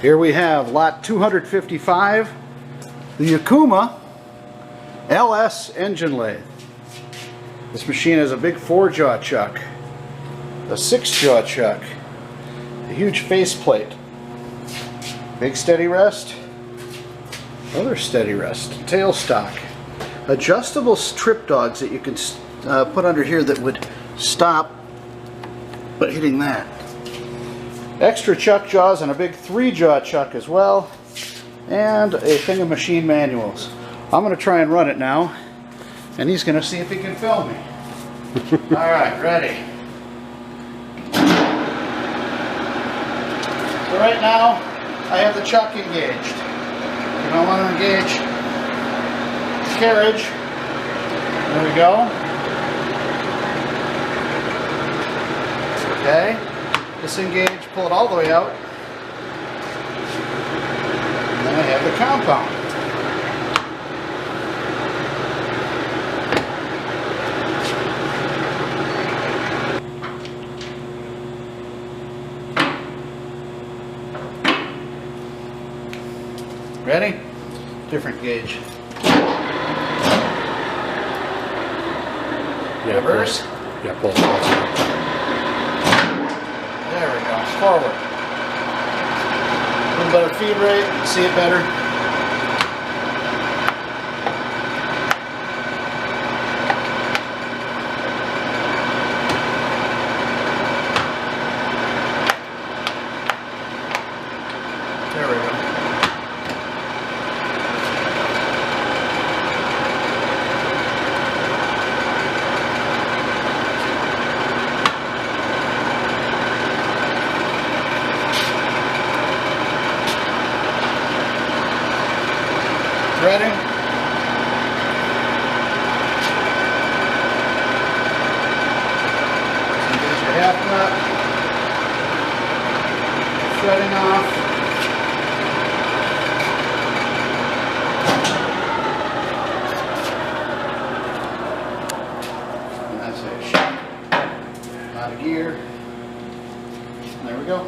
Here we have lot 255, the Okuma LS engine lathe. This machine has a big 4-jaw chuck, a 6-jaw chuck, a huge faceplate, big steady rest, other steady rest, tailstock, adjustable strip dogs that you can put under here that would stop but hitting that. Extra chuck jaws and a big 3-jaw chuck as well, and a thing of machine manuals. I'm going to try and run it now, and he's going to see if he can film me. Alright, ready. So right now I have the chuck engaged. And I want to engage the carriage. There we go. Okay. Disengage, pull it all the way out. And then I have the compound. Ready? Different gauge. Yeah, reverse. Yeah, pull it. There we go. Forward. A little better feed rate. See it better. There we go. Ready? Engage your half nut. Threading off. And that's it. Out of gear. There we go.